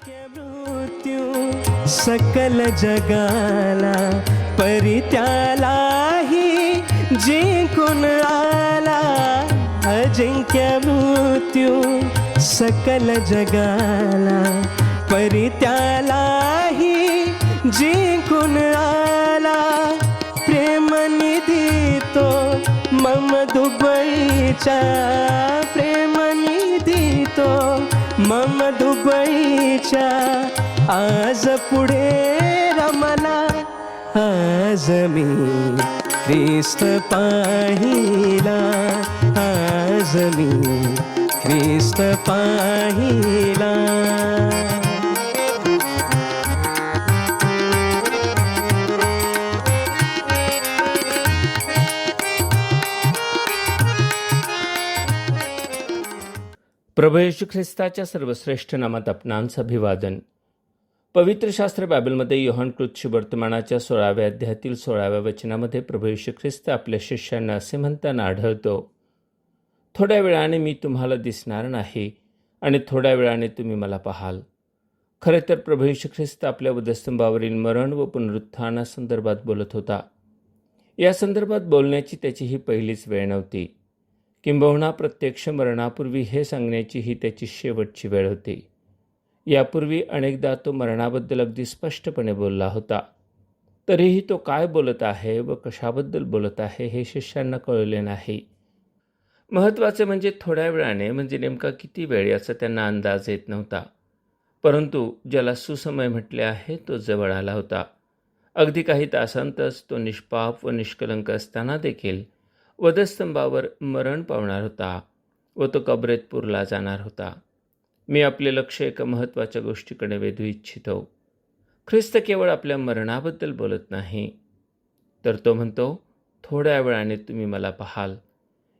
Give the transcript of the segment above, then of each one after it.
मृत्यू सकल जगाला परित्यालाही जिंकून आला. अजिंक्य मृत्यू सकल जगाला परित्यालाही जिंकून आला. प्रेमनिधी तो मम दुबईचा, प्रेमनिधी तो मम दुबईच्या. आज पुढे रमला, आज मी ख्रिस्त पाहिला, आज मी ख्रिस्त पाहिला. प्रभू येशू ख्रिस्ताच्या सर्वश्रेष्ठ नामात आपणांचं अभिवादन. पवित्र शास्त्र बायबलमध्ये योहानकृत शुभवर्तमानाच्या 16व्या अध्यायातील 16व्या वचनामध्ये प्रभू येशू ख्रिस्त आपल्या शिष्यांना असे म्हणताना आढळतो, थोड्या वेळाने मी तुम्हाला दिसणार नाही आणि थोड्या वेळाने तुम्ही मला पाहाल. खरे तर प्रभू येशू ख्रिस्त आपल्या वधस्तंभावरील मरण व पुनरुत्थानासंदर्भात बोलत होता. या संदर्भात बोलण्याची त्याची ही पहिलीच वेळ नव्हती. किंबहुना प्रत्यक्ष मरणापूर्वी हे सांगण्याची ही त्याची शेवटची वेळ होती. यापूर्वी अनेकदा तो मरणाबद्दल अगदी स्पष्टपणे बोलला होता. तरीही तो काय बोलत आहे व कशाबद्दल बोलत आहे हे शिष्यांना कळले नाही. महत्त्वाचे म्हणजे थोड्या वेळाने म्हणजे नेमका किती वेळ याचा त्यांना अंदाज येत नव्हता. परंतु ज्याला सुसमय म्हटले आहे तो जवळ आला होता. अगदी काही तासांतच तो निष्पाप व निष्कलंक असताना देखील वधस्तंभावर मरण पावणार होता व तो कबरेत पुरला जाणार होता. मी आपले लक्ष एका महत्त्वाच्या गोष्टीकडे वेधू इच्छितो. ख्रिस्त केवळ आपल्या मरणाबद्दल बोलत नाही, तर तो म्हणतो, थोड्या वेळाने तुम्ही मला पाहाल.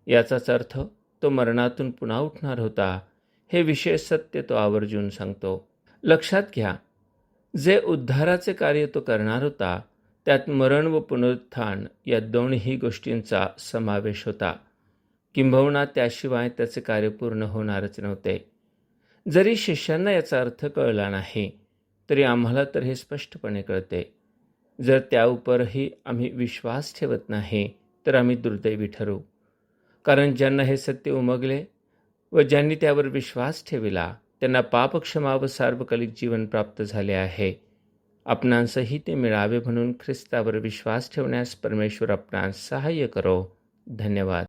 याचाच अर्थ तो मरणातून पुन्हा उठणार होता. हे विशेष सत्य तो आवर्जून सांगतो. लक्षात घ्या, जे उद्धाराचे कार्य तो करणार होता त्यात मरण व पुनरुत्थान या दोन्ही गोष्टींचा समावेश होता. किंबहुना त्याशिवाय त्याचे कार्य पूर्ण होणारच नव्हते. जरी शिष्यांना याचा अर्थ कळला नाही तरी आम्हाला तर हे स्पष्टपणे कळते. जर त्याउपरही आम्ही विश्वास ठेवत नाही तर आम्ही दुर्दैवी ठरू. कारण ज्यांना हे सत्य उमगले व ज्यांनी त्यावर विश्वास ठेविला त्यांना पापक्षमा व सार्वकालिक जीवन प्राप्त झाले आहे. आपणांसही ते मिळावे म्हणून ख्रिस्तावर विश्वास ठेवण्यास परमेश्वर आपणास सहाय्य करो. धन्यवाद.